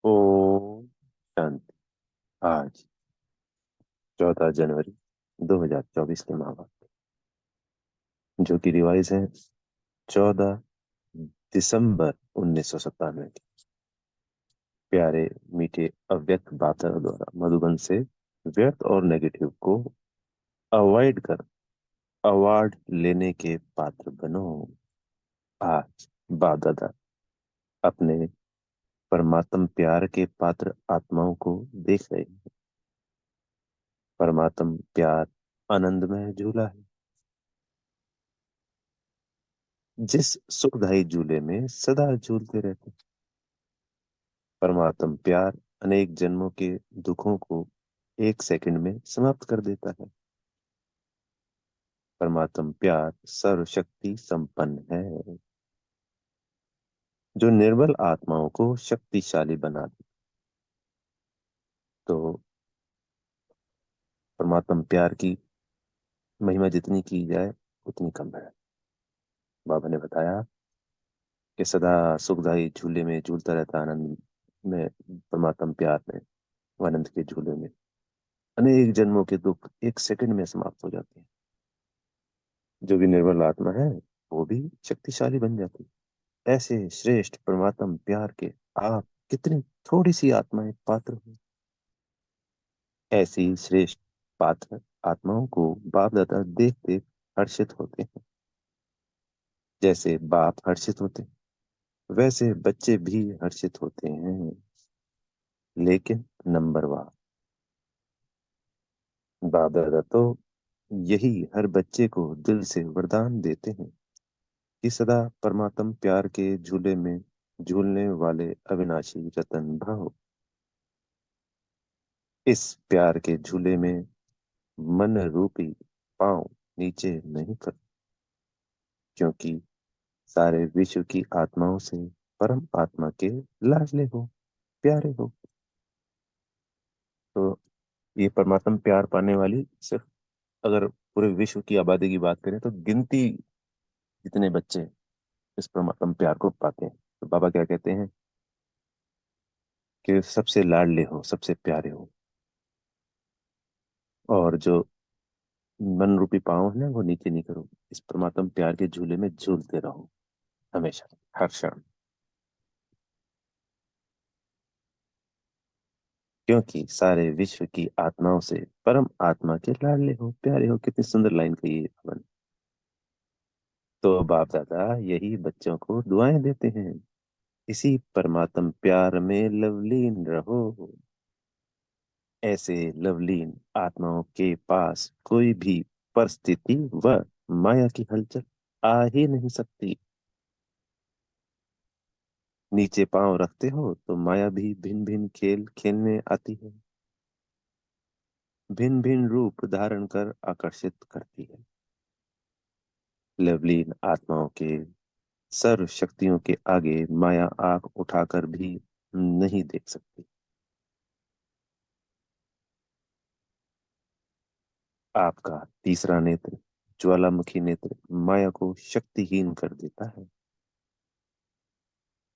ओम शांति। आज 14 जनवरी 2024 के महावाक्य जो कि रिवाइज है 14 दिसंबर 1997 की। प्यारे मीठे अव्यक्त बातों द्वारा मधुबन से व्यर्थ और नेगेटिव को अवॉइड कर अवार्ड लेने के पात्र बनो। आज बाप दादा अपने परमात्म प्यार के पात्र आत्माओं को देख रहे हैं। परमात्म प्यार आनंदमय झूला है। जिस सुखदायी झूले में सदा झूलते रहते हैं। परमात्म प्यार अनेक जन्मों के दुखों को 1 सेकंड में समाप्त कर देता है। परमात्म प्यार सर्वशक्ति संपन्न है जो निर्बल आत्माओं को शक्तिशाली बना दे। तो परमात्म प्यार की महिमा जितनी की जाए उतनी कम है। बाबा ने बताया कि सदा सुखदायी झूले में झूलता रहता आनंद में, परमात्म प्यार में, आनंद के झूले में अनेक जन्मों के दुख 1 सेकंड में समाप्त हो जाते हैं। जो भी निर्बल आत्मा है वो भी शक्तिशाली बन जाती है। ऐसे श्रेष्ठ परमात्म प्यार के आप कितनी थोड़ी सी आत्माएं पात्र हो। ऐसी श्रेष्ठ पात्र आत्माओं को बाप दादा देख देख हर्षित होते हैं। जैसे बाप हर्षित होते हैं वैसे बच्चे भी हर्षित होते हैं। लेकिन नंबर वार बाप दादा तो यही हर बच्चे को दिल से वरदान देते हैं कि सदा परमात्म प्यार के झूले में झूलने वाले अविनाशी रतन भाव। इस प्यार के झूले में मन रूपी पांव नीचे नहीं कर, क्योंकि सारे विश्व की आत्माओं से परम आत्मा के लाडले हो, प्यारे हो। तो ये परमात्मा प्यार पाने वाली सिर्फ, अगर पूरे विश्व की आबादी की बात करें तो गिनती जितने बच्चे इस परमात्मा प्यार को पाते हैं। तो बाबा क्या कहते हैं कि सबसे लाडले हो, सबसे प्यारे हो, और जो मन रूपी पाँव है ना वो नीचे नहीं करो। इस परमात्मा प्यार के झूले में झूलते रहो हमेशा, हर क्षण। क्योंकि सारे विश्व की आत्माओं से परम आत्मा के लाडले हो, प्यारे हो। कितनी सुंदर लाइन कही है अपन। तो बाप दादा यही बच्चों को दुआएं देते हैं, इसी परमात्म प्यार में लवलीन रहो। ऐसे लवलीन आत्माओं के पास कोई भी परिस्थिति व माया की हलचल आ ही नहीं सकती। नीचे पांव रखते हो तो माया भी भिन्न भिन्न खेल खेलने आती है, भिन्न भिन्न रूप धारण कर आकर्षित करती है। लवलीन आत्माओं के सर्व शक्तियों के आगे माया आंख उठाकर भी नहीं देख सकती। आपका तीसरा नेत्र, ज्वालामुखी नेत्र, माया को शक्तिहीन कर देता है।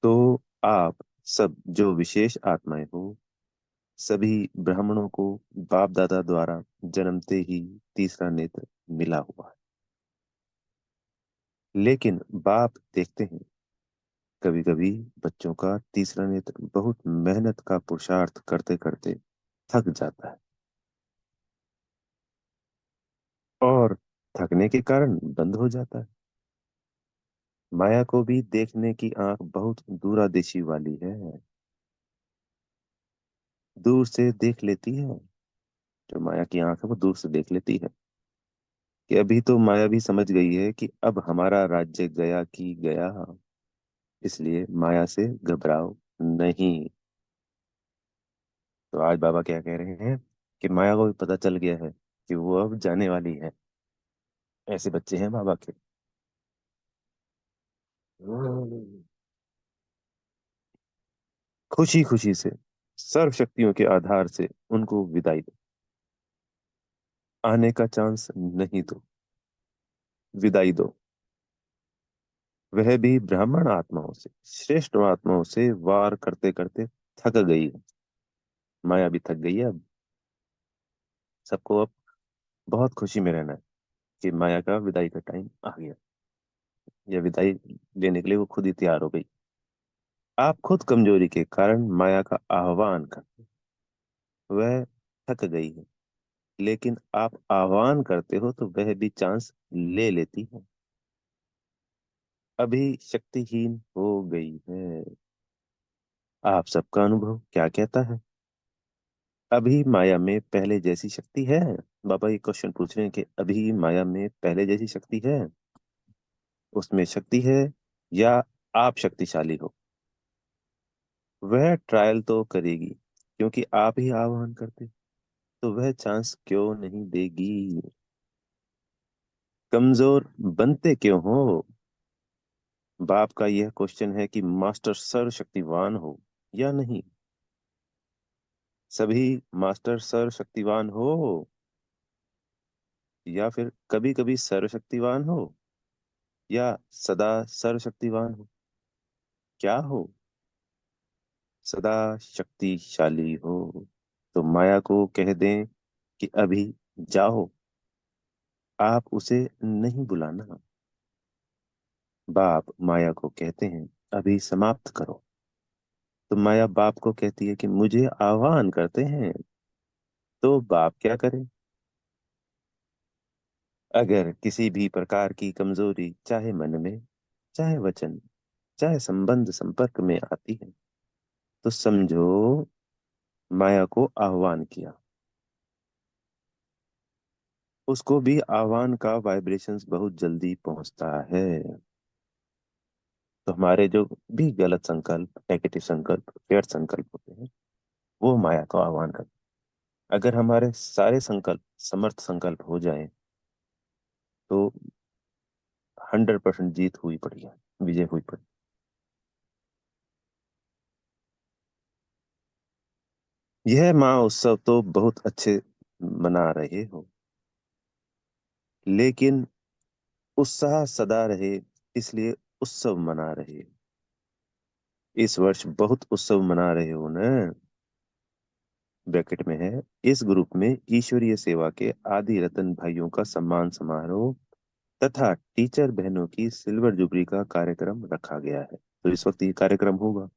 तो आप सब जो विशेष आत्माएं हो, सभी ब्राह्मणों को बाप दादा द्वारा जन्मते ही तीसरा नेत्र मिला हुआ है। लेकिन बाप देखते हैं कभी कभी बच्चों का तीसरा नेत्र बहुत मेहनत का पुरुषार्थ करते करते थक जाता है, और थकने के कारण बंद हो जाता है। माया को भी देखने की आंख बहुत दूरदर्शी वाली है, दूर से देख लेती है। जो माया की आंख है वो दूर से देख लेती है कि अभी तो माया भी समझ गई है कि अब हमारा राज्य गया की गया, इसलिए माया से घबराओ नहीं। तो आज बाबा क्या कह रहे हैं कि माया को भी पता चल गया है कि वो अब जाने वाली है। ऐसे बच्चे हैं बाबा के। खुशी खुशी से सर्व शक्तियों के आधार से उनको विदाई दो। आने का चांस नहीं दो, विदाई दो। वह भी ब्राह्मण आत्माओं से, श्रेष्ठ आत्माओं से वार करते करते थक गई है। माया भी थक गई है अब। सबको अब बहुत खुशी में रहना है कि माया का विदाई का टाइम आ गया। या विदाई लेने के लिए वो खुद ही तैयार हो गई। आप खुद कमजोरी के कारण माया का आह्वान कर, वह थक गई है, लेकिन आप आह्वान करते हो तो वह भी चांस ले लेती है। अभी शक्तिहीन हो गई है। आप सबका अनुभव क्या कहता है? अभी माया में पहले जैसी शक्ति है? बाबा ये क्वेश्चन पूछ रहे हैं कि अभी माया में पहले जैसी शक्ति है? उसमें शक्ति है या आप शक्तिशाली हो? वह ट्रायल तो करेगी, क्योंकि आप ही आह्वान करते, तो वह चांस क्यों नहीं देगी? कमजोर बनते क्यों हो? बाप का यह क्वेश्चन है कि मास्टर सर्वशक्तिवान हो या नहीं। सभी मास्टर सर्वशक्तिवान हो, या फिर कभी कभी सर्वशक्तिवान हो, या सदा सर्वशक्तिवान हो? क्या हो? सदा शक्तिशाली हो। तो माया को कह दें कि अभी जाओ, आप उसे नहीं बुलाना। बाप माया को कहते हैं अभी समाप्त करो। तो माया बाप को कहती है कि मुझे आह्वान करते हैं। तो बाप क्या करे? अगर किसी भी प्रकार की कमजोरी चाहे मन में, चाहे वचन, चाहे संबंध संपर्क में आती है, तो समझो माया को आह्वान किया। उसको भी आह्वान का वाइब्रेशंस बहुत जल्दी पहुंचता है। तो हमारे जो भी गलत संकल्प, नेगेटिव संकल्प, फेयर संकल्प होते हैं, वो माया को आह्वान करते हैं। अगर हमारे सारे संकल्प समर्थ संकल्प हो जाएं, तो 100% जीत हुई पड़ी है, विजय हुई पड़ी। यह माँ उत्सव तो बहुत अच्छे मना रहे हो, लेकिन उत्साह सदा रहे, इसलिए उत्सव मना रहे हो। इस वर्ष बहुत उत्सव मना रहे हो ना। ब्रैकेट में है, इस ग्रुप में ईश्वरीय सेवा के आदि रतन भाइयों का सम्मान समारोह तथा टीचर बहनों की सिल्वर जुबली का कार्यक्रम रखा गया है। तो इस वक्त ये कार्यक्रम होगा।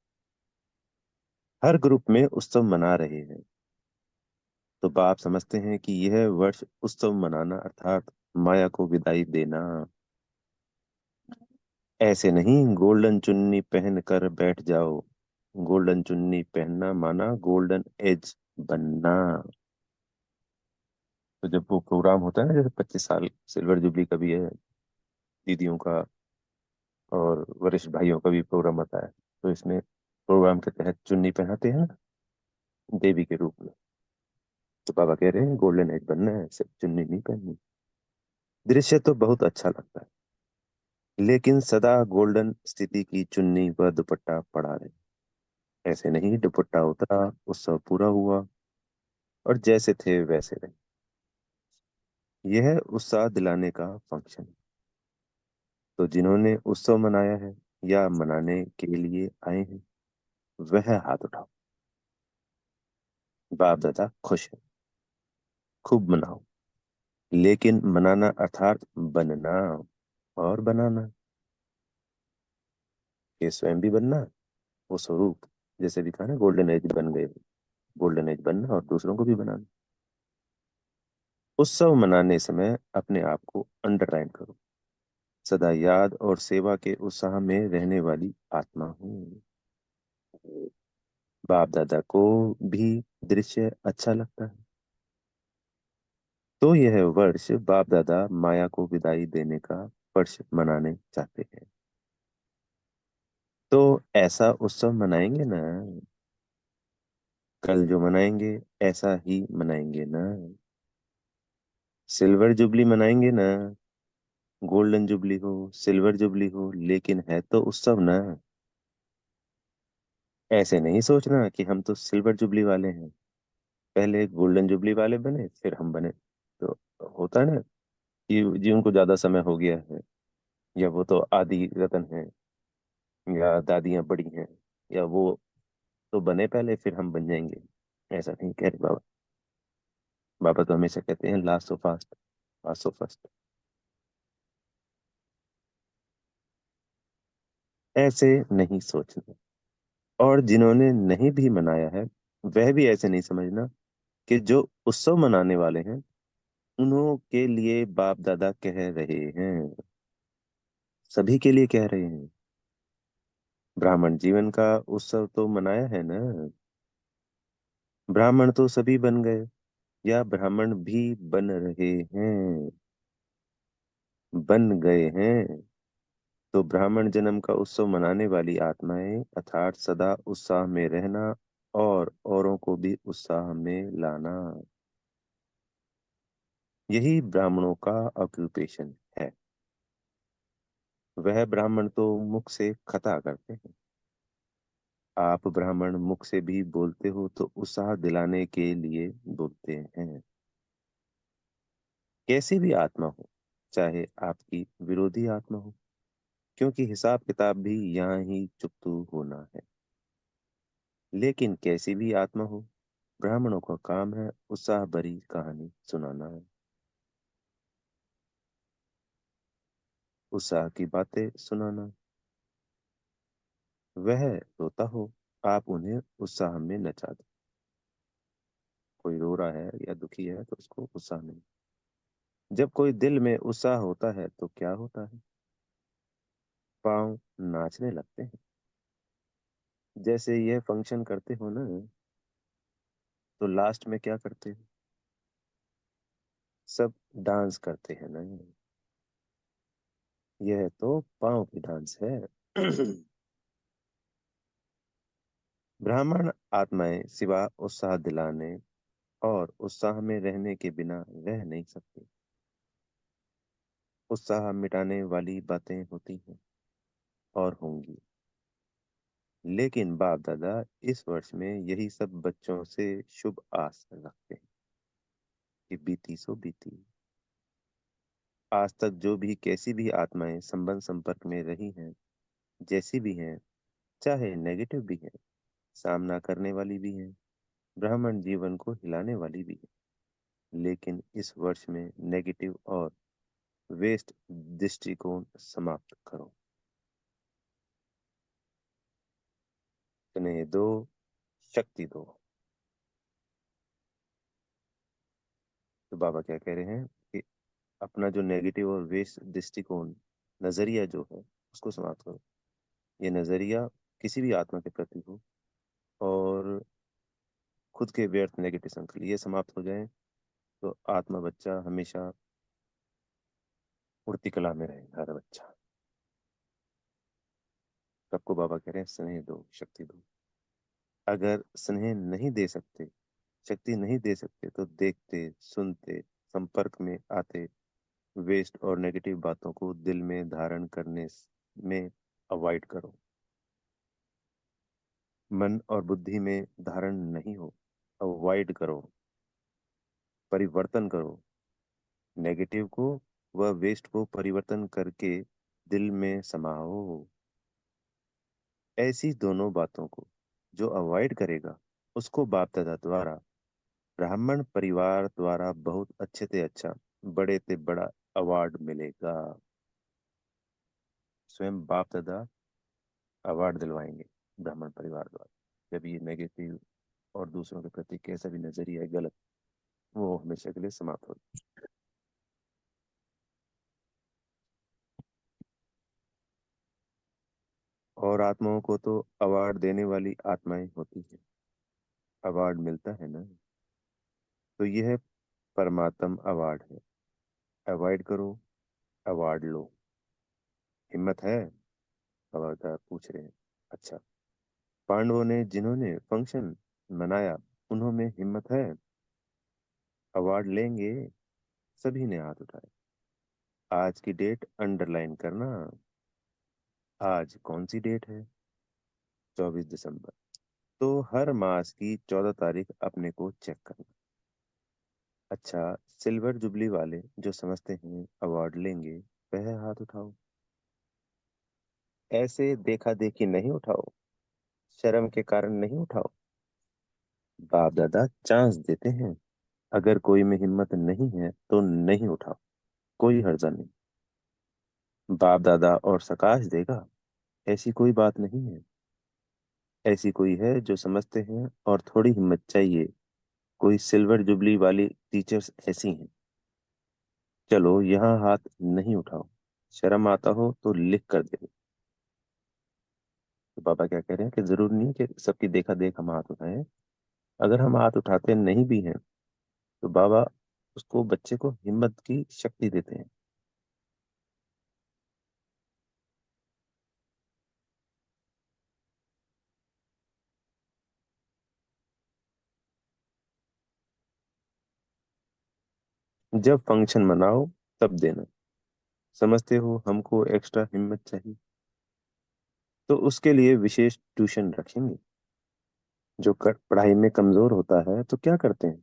हर ग्रुप में उत्सव मना रहे हैं। तो बाप समझते हैं कि यह वर्ष उत्सव मनाना अर्थात माया को विदाई देना। ऐसे नहीं गोल्डन चुन्नी पहन कर बैठ जाओ। गोल्डन चुन्नी पहनना माना गोल्डन एज बनना। तो जब वो प्रोग्राम होता है ना, जैसे 25 साल सिल्वर जुबली का भी है, दीदियों का और वरिष्ठ भाइयों का भी प्रोग्राम आता है, तो इसमें प्रोग्राम के तहत चुन्नी पहनाते हैं ना, देवी के रूप में। तो बाबा कह रहे हैं गोल्डन एज बनना है, सिर्फ चुन्नी नहीं पहननी। दृश्य तो बहुत अच्छा लगता है, लेकिन सदा गोल्डन स्थिति की चुन्नी व दुपट्टा पड़ा रहे। ऐसे नहीं, दुपट्टा उतरा, उत्सव पूरा हुआ और जैसे थे वैसे रहे। यह उत्साह दिलाने का फंक्शन है। तो जिन्होंने उत्सव मनाया है या मनाने के लिए आए हैं, वह हाथ उठाओ। बाप दादा खुश है, खूब मनाओ। लेकिन मनाना अर्थात बनना और बनाना, ये स्वयं भी बनना, वो स्वरूप, जैसे भी कहा ना गोल्डन एज बन गए, गोल्डन एज बनना और दूसरों को भी बनाना। उत्सव मनाने समय अपने आप को अंडरलाइन करो, सदा याद और सेवा के उत्साह में रहने वाली आत्मा हूँ। बाप दादा को भी दृश्य अच्छा लगता है। तो यह वर्ष बाप दादा माया को विदाई देने का वर्ष मनाने चाहते हैं। तो ऐसा उत्सव मनाएंगे ना, कल जो मनाएंगे ऐसा ही मनाएंगे ना। सिल्वर जुबली मनाएंगे ना, गोल्डन जुबली हो, सिल्वर जुबली हो, लेकिन है तो उत्सव ना। ऐसे नहीं सोचना कि हम तो सिल्वर जुबली वाले हैं, पहले गोल्डन जुबली वाले बने फिर हम बने। तो होता है ना कि जी उनको ज्यादा समय हो गया है, या वो तो आदि रतन है, या दादियां बड़ी हैं, या वो तो बने पहले फिर हम बन जाएंगे, ऐसा नहीं कह रहे बाबा। बाबा तो हमेशा कहते हैं last so fast, fast so first. ऐसे नहीं सोचना। और जिन्होंने नहीं भी मनाया है, वह भी ऐसे नहीं समझना कि जो उत्सव मनाने वाले हैं उन्हों के लिए बाप दादा कह रहे हैं, सभी के लिए कह रहे हैं। ब्राह्मण जीवन का उत्सव तो मनाया है ना। ब्राह्मण तो सभी बन गए, या ब्राह्मण भी बन रहे हैं, बन गए हैं। तो ब्राह्मण जन्म का उत्सव मनाने वाली आत्माएं अर्थात सदा उत्साह में रहना और औरों को भी उत्साह में लाना, यही ब्राह्मणों का ऑक्यूपेशन है। वह ब्राह्मण तो मुख से खता करते हैं, आप ब्राह्मण मुख से भी बोलते हो तो उत्साह दिलाने के लिए बोलते हैं। कैसी भी आत्मा हो, चाहे आपकी विरोधी आत्मा हो, क्योंकि हिसाब किताब भी यहाँ ही चुकतू होना है। लेकिन कैसी भी आत्मा हो, ब्राह्मणों का काम है उत्साह भरी कहानी सुनाना, उत्साह की बातें सुनाना। वह रोता हो, आप उन्हें उत्साह में नचा दो। कोई रो रहा है या दुखी है तो उसको उत्साह में। जब कोई दिल में उत्साह होता है तो क्या होता है, पाँव नाचने लगते हैं। जैसे यह फंक्शन करते हो ना, तो लास्ट में क्या करते हो, सब डांस करते हैं ना। यह तो पाँव की डांस है। ब्राह्मण आत्माएं सिवा उत्साह दिलाने और उत्साह में रहने के बिना रह नहीं सकती। उत्साह मिटाने वाली बातें होती हैं और होंगी, लेकिन बाप दादा इस वर्ष में यही सब बच्चों से शुभ आस रखते हैं कि बीती सो बीती। आज तक जो भी कैसी भी आत्माएं संबंध संपर्क में रही हैं, जैसी भी हैं, चाहे नेगेटिव भी हैं, सामना करने वाली भी हैं, ब्राह्मण जीवन को हिलाने वाली भी है, लेकिन इस वर्ष में नेगेटिव और वेस्ट दृष्टिकोण समाप्त करो। स्नेह दो, शक्ति दो। तो बाबा क्या कह रहे हैं कि अपना जो नेगेटिव और वेस्ट दृष्टिकोण, नजरिया जो है, उसको समाप्त करो। ये नजरिया किसी भी आत्मा के प्रति हो, और खुद के व्यर्थ नेगेटिव संकल्प ये समाप्त हो जाए, तो आत्मा बच्चा हमेशा उड़ती कला में रहेगा, हर बच्चा। सबको बाबा कह रहे हैं स्नेह दो, शक्ति दो। अगर स्नेह नहीं दे सकते, शक्ति नहीं दे सकते, तो देखते सुनते संपर्क में आते वेस्ट और नेगेटिव बातों को दिल में धारण करने में अवॉइड करो। मन और बुद्धि में धारण नहीं हो, अवॉइड करो, परिवर्तन करो। नेगेटिव को व वेस्ट को परिवर्तन करके दिल में समाओ। ऐसी दोनों बातों को जो अवॉइड करेगा, उसको बाप दादा द्वारा, ब्राह्मण परिवार द्वारा बहुत अच्छे से अच्छा, बड़े से बड़ा अवार्ड मिलेगा। स्वयं बाप दादा अवार्ड दिलवाएंगे ब्राह्मण परिवार द्वारा, जब ये नेगेटिव और दूसरों के प्रति कैसा भी नजरिया है गलत, वो हमेशा के लिए समाप्त हो। और आत्माओं को तो अवार्ड देने वाली आत्माएं होती है, अवार्ड मिलता है ना। तो यह परमात्म अवार्ड है। अवॉइड करो, अवार्ड लो। हिम्मत है, बाबा पूछ रहे हैं। अच्छा, पांडवों ने जिन्होंने फंक्शन मनाया, उन्होंने हिम्मत है, अवार्ड लेंगे। सभी ने हाथ उठाए। आज की डेट अंडरलाइन करना। आज कौन सी डेट है, 24 दिसंबर। तो हर मास की 14 तारीख अपने को चेक करना। अच्छा, सिल्वर जुबली वाले जो समझते हैं अवार्ड लेंगे, वह हाथ उठाओ। ऐसे देखा देखी नहीं उठाओ, शर्म के कारण नहीं उठाओ। बाप दादा चांस देते हैं। अगर कोई में हिम्मत नहीं है तो नहीं उठाओ, कोई हर्जा नहीं। बाप दादा और सकाश देगा, ऐसी कोई बात नहीं है। ऐसी कोई है जो समझते हैं और थोड़ी हिम्मत चाहिए। कोई सिल्वर जुबली वाली टीचर्स ऐसी हैं। चलो यहाँ हाथ नहीं उठाओ। शर्म आता हो तो लिख कर दे। तो बाबा क्या कह रहे हैं कि जरूर नहीं है कि सबकी देखा देख हम हाथ उठाएं। अगर हम हाथ उठाते नहीं भी हैं तो बाबा उसको, बच्चे को हिम्मत की शक्ति देते हैं। जब फंक्शन मनाओ तब देना। समझते हो हमको एक्स्ट्रा हिम्मत चाहिए, तो उसके लिए विशेष ट्यूशन रखेंगे। जो पढ़ाई में कमजोर होता है तो क्या करते हैं,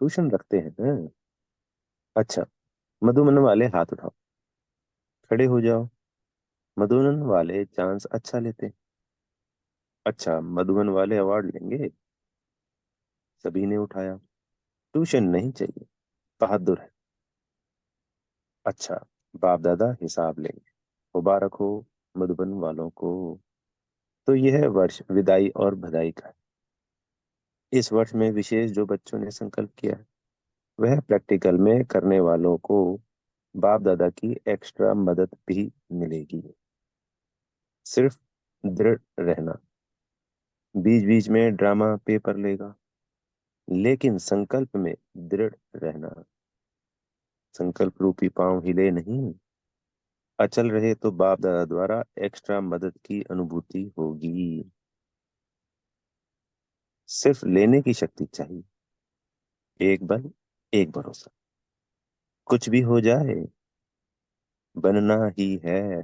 ट्यूशन रखते हैं ना। अच्छा, मधुमन वाले हाथ उठाओ, खड़े हो जाओ। मधुबन वाले चांस अच्छा लेते हैं। अच्छा, मधुबन वाले अवार्ड लेंगे। सभी ने उठाया। ट्यूशन नहीं चाहिए, बहादुर है। अच्छा, बाप दादा हिसाब लेंगे। मुबारक हो मधुबन वालों को। तो यह वर्ष विदाई और बधाई का है। इस वर्ष में विशेष जो बच्चों ने संकल्प किया है, वह प्रैक्टिकल में करने वालों को बाप दादा की एक्स्ट्रा मदद भी मिलेगी। सिर्फ दृढ़ रहना। बीच बीच में ड्रामा पेपर लेगा, लेकिन संकल्प में दृढ़ रहना। संकल्प रूपी पांव हिले नहीं, अचल रहे तो बाप दादा द्वारा एक्स्ट्रा मदद की अनुभूति होगी। सिर्फ लेने की शक्ति चाहिए। एक बल, एक भरोसा। कुछ भी हो जाए, बनना ही है।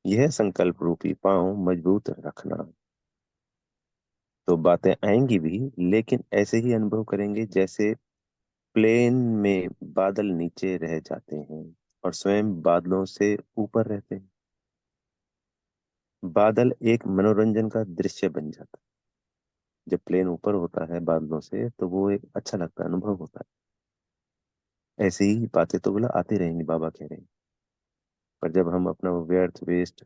यह संकल्प रूपी पांव मजबूत रखना। तो बातें आएंगी भी, लेकिन ऐसे ही अनुभव करेंगे जैसे प्लेन में बादल नीचे रह जाते हैं और स्वयं बादलों से ऊपर रहते हैं। बादल एक मनोरंजन का दृश्य बन जाता है। जब प्लेन ऊपर होता है बादलों से तो वो एक अच्छा लगता है, अनुभव होता है। ऐसे ही बातें तो बोला आती रहेंगी, बाबा कह रहे हैं। पर जब हम अपना वो व्यर्थ वेस्ट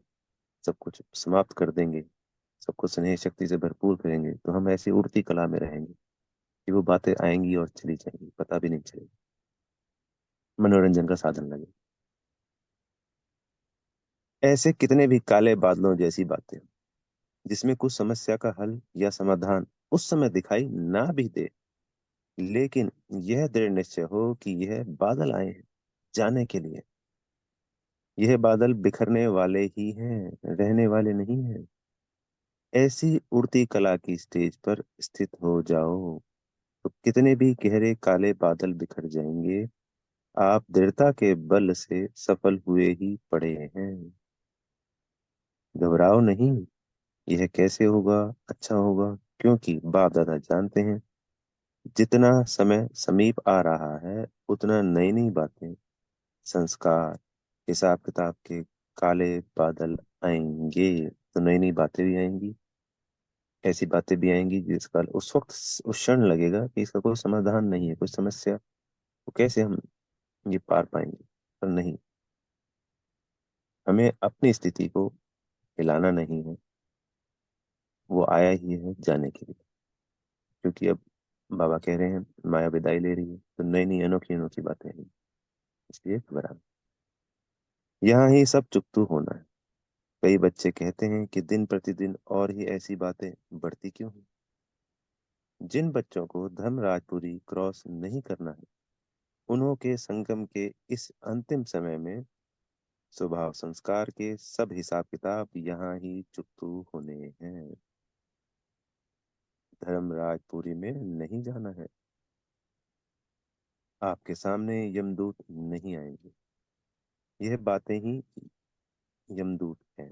सब कुछ समाप्त कर देंगे, सबको स्नेह शक्ति से भरपूर करेंगे, तो हम ऐसी उड़ती कला में रहेंगे कि वो बातें आएंगी और चली जाएंगी, पता भी नहीं चलेगा। मनोरंजन का साधन लगे। ऐसे कितने भी काले बादलों जैसी बातें जिसमें कुछ समस्या का हल या समाधान उस समय दिखाई ना भी दे, लेकिन यह दृढ़ निश्चय हो कि यह बादल आए हैं जाने के लिए। यह बादल बिखरने वाले ही हैं, रहने वाले नहीं हैं। ऐसी उड़ती कला की स्टेज पर स्थित हो जाओ तो कितने भी गहरे काले बादल बिखर जाएंगे। आप दृढ़ता के बल से सफल हुए ही पड़े हैं। घबराओ नहीं। यह कैसे होगा, अच्छा होगा, क्योंकि बाप दादा जानते हैं जितना समय समीप आ रहा है उतना नई नई बातें, संस्कार, हिसाब किताब के काले बादल आएंगे। तो नई नई बातें भी आएंगी। ऐसी बातें भी आएंगी जिसका उस वक्त, उस क्षण लगेगा कि इसका कोई समाधान नहीं है, कोई समस्या, तो कैसे हम ये पार पाएंगे। पर नहीं, हमें अपनी स्थिति को हिलाना नहीं है। वो आया ही है जाने के लिए। क्योंकि अब बाबा कह रहे हैं माया विदाई ले रही है, तो नई नई अनोखी अनोखी बातें हैं। इसलिए घबरा, यहाँ ही सब चुप होना है। कई बच्चे कहते हैं कि दिन प्रतिदिन और ही ऐसी बातें बढ़ती क्यों हैं। जिन बच्चों को धर्मराजपुरी क्रॉस नहीं करना है, उन्हों के संगम के इस अंतिम समय में स्वभाव संस्कार के सब हिसाब किताब यहाँ ही चुकतू होने हैं। धर्मराजपुरी में नहीं जाना है। आपके सामने यमदूत नहीं आएंगे। यह बातें ही यमदूत हैं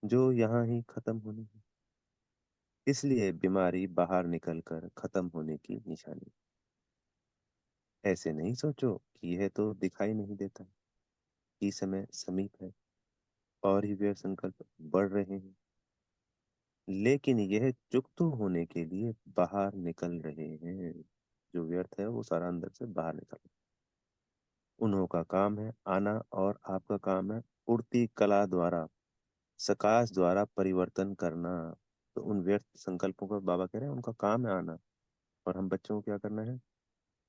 जो यहाँ ही खत्म होनी है। इसलिए बीमारी बाहर निकलकर खत्म होने की निशानी। ऐसे नहीं सोचो कि यह तो दिखाई नहीं देता, कि समय समीप है और ही व्यय संकल्प बढ़ रहे हैं। लेकिन यह चुप होने के लिए बाहर निकल रहे हैं। जो व्यर्थ है वो सारा अंदर से बाहर निकल रहा है। उन्हों का काम है आना और आपका काम है उड़ती कला द्वारा, सकाश द्वारा परिवर्तन करना। तो उन व्यर्थ संकल्पों का बाबा कह रहे हैं उनका काम है आना, और हम बच्चों को क्या करना है,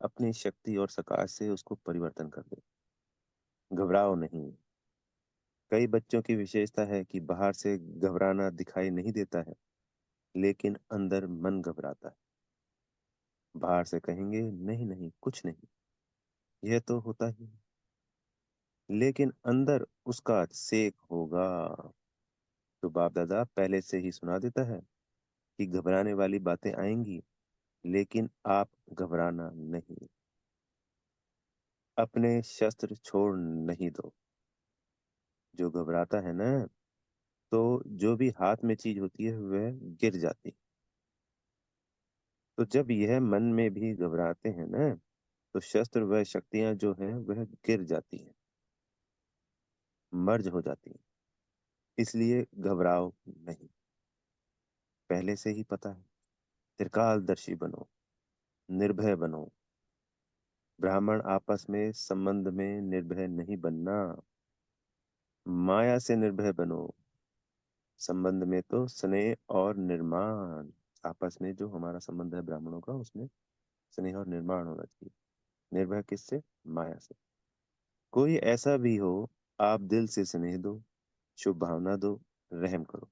अपनी शक्ति और सकाश से उसको परिवर्तन कर दे। घबराओ नहीं। कई बच्चों की विशेषता है कि बाहर से घबराना दिखाई नहीं देता है, लेकिन अंदर मन घबराता है। बाहर से कहेंगे नहीं नहीं कुछ नहीं, यह तो होता ही है, लेकिन अंदर उसका सेक होगा। तो बाप दादा पहले से ही सुना देता है कि घबराने वाली बातें आएंगी, लेकिन आप घबराना नहीं। अपने शस्त्र छोड़ नहीं दो। जो घबराता है ना, तो जो भी हाथ में चीज होती है वह गिर जाती है। तो जब यह मन में भी घबराते हैं ना, तो शस्त्र व शक्तियां जो हैं वह गिर जाती हैं, मर्ज हो जाती हैं। इसलिए घबराओ नहीं। पहले से ही पता है। त्रिकालदर्शी बनो, निर्भय बनो। ब्राह्मण आपस में संबंध में निर्भय नहीं बनना, माया से निर्भय बनो। संबंध में तो स्नेह और निर्माण, आपस में जो हमारा संबंध है ब्राह्मणों का, उसमें स्नेह और निर्माण होना चाहिए। निर्भय किससे? माया से। कोई ऐसा भी हो, आप दिल से स्नेह दो, शुभ भावना दो, रहम करो।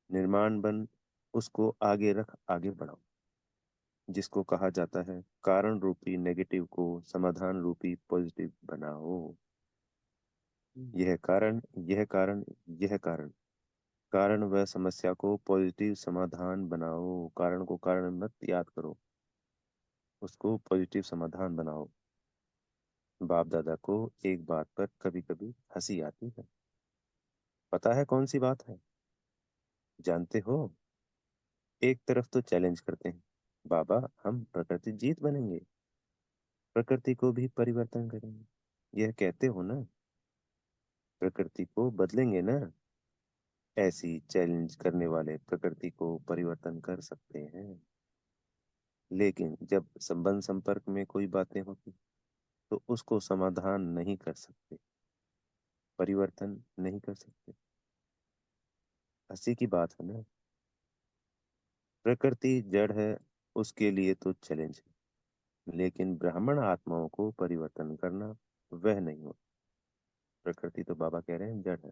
निर्माण बन, उसको आगे रख, आगे बढ़ाओ। जिसको कहा जाता है कारण रूपी नेगेटिव को समाधान रूपी पॉजिटिव बनाओ। यह कारण, यह कारण, यह कारण। कारण व समस्या को पॉजिटिव समाधान बनाओ। कारण को कारण मत याद करो, उसको पॉजिटिव समाधान बनाओ। बाप दादा को एक बात पर कभी कभी हंसी आती है। पता है कौन सी बात है? जानते हो? एक तरफ तो चैलेंज करते हैं, बाबा हम प्रकृति जीत बनेंगे, प्रकृति को भी परिवर्तन करेंगे। यह कहते हो ना, प्रकृति को बदलेंगे ना। ऐसी चैलेंज करने वाले प्रकृति को परिवर्तन कर सकते हैं, लेकिन जब संबंध संपर्क में कोई बातें होती तो उसको समाधान नहीं कर सकते, परिवर्तन नहीं कर सकते। हंसी की बात है ना। प्रकृति जड़ है, उसके लिए तो चैलेंज है, लेकिन ब्राह्मण आत्माओं को परिवर्तन करना वह नहीं होता। प्रकृति तो बाबा कह रहे हैं जड़ है,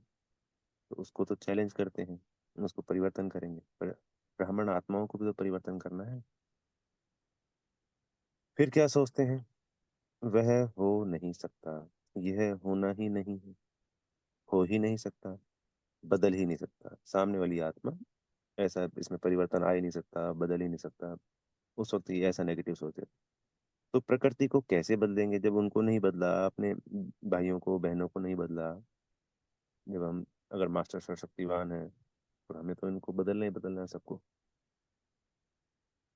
तो उसको तो चैलेंज करते हैं, उसको परिवर्तन करेंगे, पर ब्राह्मण आत्माओं को भी तो परिवर्तन करना है। फिर क्या सोचते हैं, वह हो नहीं सकता, यह होना ही नहीं है, हो ही नहीं सकता, बदल ही नहीं सकता। सामने वाली आत्मा, ऐसा इसमें परिवर्तन आ ही नहीं सकता, बदल ही नहीं सकता। उस वक्त ये ऐसा नेगेटिव सोचे। तो प्रकृति को कैसे बदलेंगे जब उनको नहीं बदला, अपने भाइयों को बहनों को नहीं बदला। जब हम अगर मास्टर शक्तिवान है, तो हमें तो इनको बदलना ही बदलना है सबको।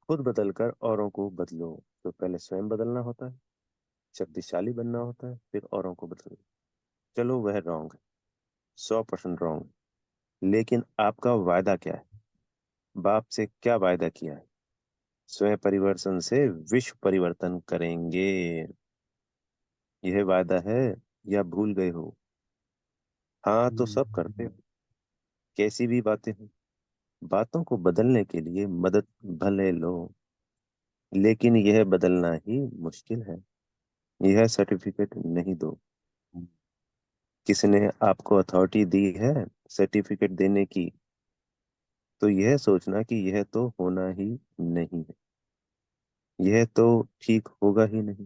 खुद बदल कर औरों को बदलो। तो पहले स्वयं बदलना होता है, शक्तिशाली बनना होता है, फिर औरों को बदलो। चलो वह रॉन्ग है, 100% रॉन्ग है, लेकिन आपका वायदा क्या है? बाप से क्या वायदा किया है? स्वयं परिवर्तन से विश्व परिवर्तन करेंगे, यह वायदा है या भूल गए हो? हाँ तो सब करते हो, कैसी भी बातें हो। बातों को बदलने के लिए मदद भले लो, लेकिन यह बदलना ही मुश्किल है। यह सर्टिफिकेट नहीं दो। किसने आपको अथॉरिटी दी है सर्टिफिकेट देने की? तो यह सोचना कि यह तो होना ही नहीं है, यह तो ठीक होगा ही नहीं।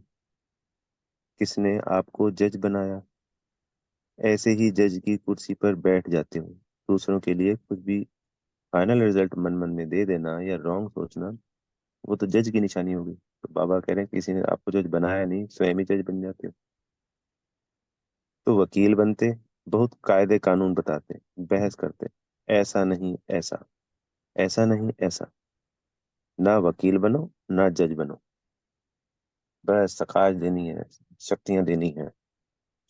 किसने आपको जज बनाया? ऐसे ही जज की कुर्सी पर बैठ जाते हो। दूसरों के लिए कुछ भी फाइनल रिजल्ट मन मन में दे देना या रॉन्ग सोचना, वो तो जज की निशानी होगी। तो बाबा कह रहे हैं किसी ने आपको जज बनाया नहीं, स्वयं ही जज बन जाते हो। तो वकील बनते, बहुत कायदे कानून बताते, बहस करते, ऐसा नहीं ऐसा, ऐसा नहीं ऐसा। ना वकील बनो, ना जज बनो। बस सकाश देनी है, शक्तियां देनी है,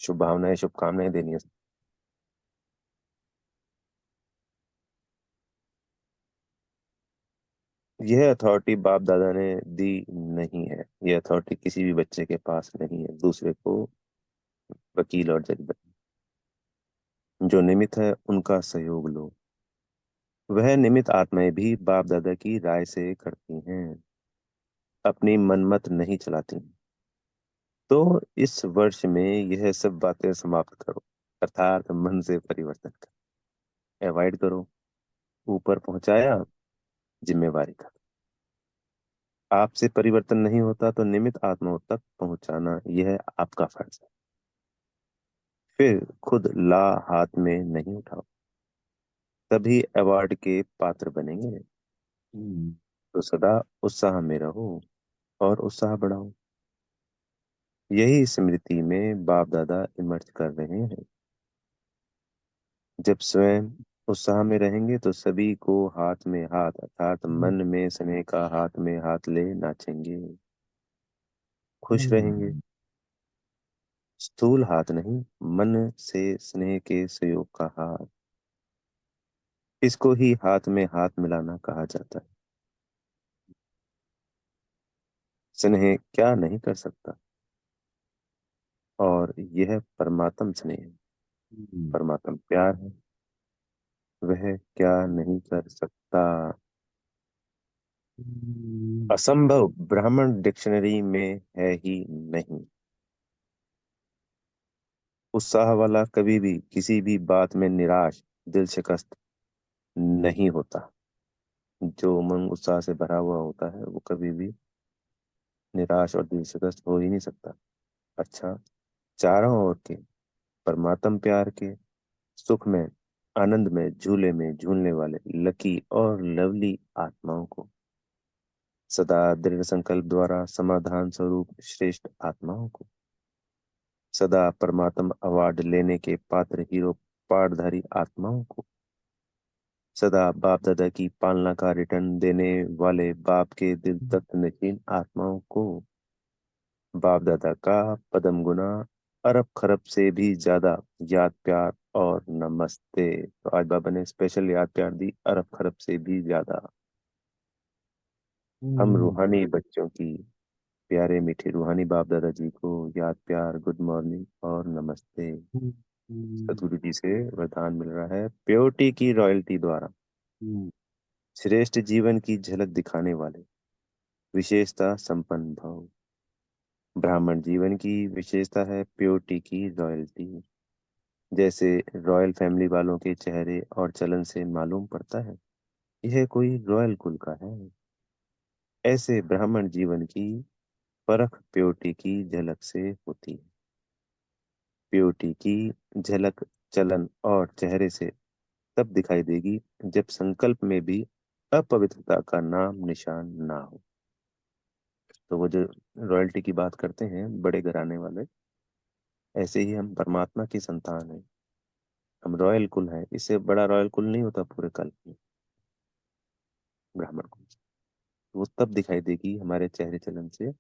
शुभ भावनाएं शुभकामनाएं देनी है। यह अथॉरिटी बाप दादा ने दी नहीं है। यह अथॉरिटी किसी भी बच्चे के पास नहीं है दूसरे को वकील और जज बने। जो निमित्त है उनका सहयोग लो। वह निमित्त आत्माएं भी बाप दादा की राय से करती हैं, अपनी मनमत नहीं चलाती। तो इस वर्ष में यह सब बातें समाप्त करो, अर्थात मन से परिवर्तन करो, अवॉइड करो। ऊपर पहुंचाया, जिम्मेवारी का। आपसे परिवर्तन नहीं होता तो निमित्त आत्माओं तक पहुंचाना यह आपका फर्ज है। फिर खुद ला हाथ में नहीं उठाओ, तभी अवार्ड के पात्र बनेंगे। तो सदा उत्साह में रहो और उत्साह बढ़ाओ। यही स्मृति में बाप दादा इमर्ज कर रहे हैं। जब स्वयं उत्साह में रहेंगे तो सभी को हाथ में हाथ अर्थात मन में स्नेह का हाथ में हाथ ले नाचेंगे, खुश रहेंगे। स्थूल हाथ नहीं, मन से स्नेह के सहयोग का हाथ, इसको ही हाथ में हाथ मिलाना कहा जाता है। स्नेह क्या नहीं कर सकता, और यह परमात्म स्नेह है, परमात्म प्यार है। वह क्या नहीं कर सकता। असंभव ब्राह्मण डिक्शनरी में है ही नहीं। उत्साह वाला कभी भी किसी भी बात में निराश, दिल शिकस्त नहीं होता। जो उमंग उत्साह से भरा हुआ होता है वो कभी भी निराश और दिल शिकस्त हो ही नहीं सकता। अच्छा, चारों ओर के परमात्म प्यार के सुख में, आनंद में, झूले में झूलने वाले लकी और लवली आत्माओं को, सदा दृढ़ संकल्प द्वारा समाधान स्वरूप श्रेष्ठ आत्माओं को, सदा परमात्म अवार्ड लेने के पात्र हीरो पाठधारी आत्माओं को, सदा बाप दादा की पालना का रिटर्न देने वाले बाप के दिल तक नशीन आत्माओं को, बाप दादा का पदम गुना अरब खरब से भी ज्यादा याद प्यार और नमस्ते। तो आज बाबा ने स्पेशल याद प्यार दी, अरब खरब से भी ज्यादा। हम रूहानी बच्चों की प्यारे मीठे रूहानी बाप दादा जी को याद प्यार, गुड मॉर्निंग और नमस्ते। सतगुरु जी से वरदान मिल रहा है प्योरिटी की रॉयल्टी द्वारा। श्रेष्ठ जीवन की झलक दिखाने वाले विशेषता संपन्न भव। ब्राह्मण जीवन की विशेषता है प्योरिटी की रॉयल्टी। जैसे रॉयल फैमिली वालों के चेहरे और चलन से मालूम पड़ता है यह कोई रॉयल कुल का है, ऐसे ब्राह्मण जीवन की परख प्योरिटी की झलक से होती है। प्योरिटी की झलक चलन और चेहरे से तब दिखाई देगी जब संकल्प में भी अपवित्रता का नाम निशान ना हो। तो वो जो रॉयल्टी की बात करते हैं बड़े घराने वाले, ऐसे ही हम परमात्मा की संतान हैं। हम रॉयल कुल हैं, इससे बड़ा रॉयल कुल नहीं होता पूरे कल्प में, ब्राह्मण कुल। वो तब दिखाई देगी हमारे चेहरे चलन से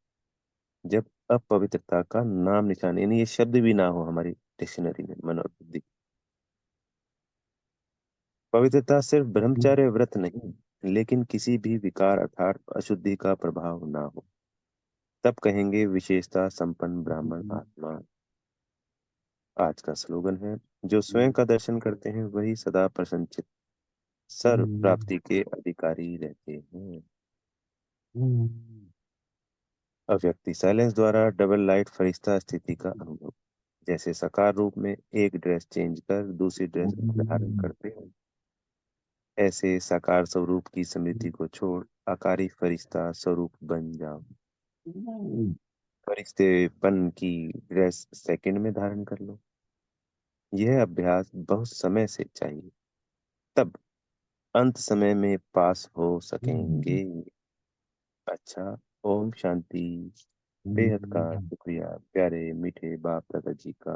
जब अपवित्रता का नाम निशान, यानी ये शब्द भी ना हो हमारी डिक्शनरी में, मन और बुद्धि। पवित्रता सिर्फ ब्रह्मचर्य व्रत नहीं, लेकिन किसी भी विकार अर्थात अशुद्धि का प्रभाव ना हो, तब कहेंगे विशेषता संपन्न ब्राह्मण आत्मा। आज का स्लोगन है, जो स्वयं का दर्शन करते हैं वही सदा प्रसन्नचित्त सर्व प्राप्ति के अधिकारी रहते हैं। अव्यक्ति साइलेंस द्वारा डबल लाइट फरिश्ता स्थिति का अनुभव। जैसे साकार रूप में एक ड्रेस चेंज कर दूसरी ड्रेस धारण करते हैं, ऐसे साकार स्वरूप की स्मृति को छोड़ आकारी फरिश्ता स्वरूप बन जाओ। फरिश्तेपन की ड्रेस सेकंड में धारण कर लो। यह अभ्यास बहुत समय से चाहिए, तब अंत समय में पास हो सकेंगे। अच्छा, ओम शांति। बेहद का शुक्रिया प्यारे मीठे बाप दादा जी का।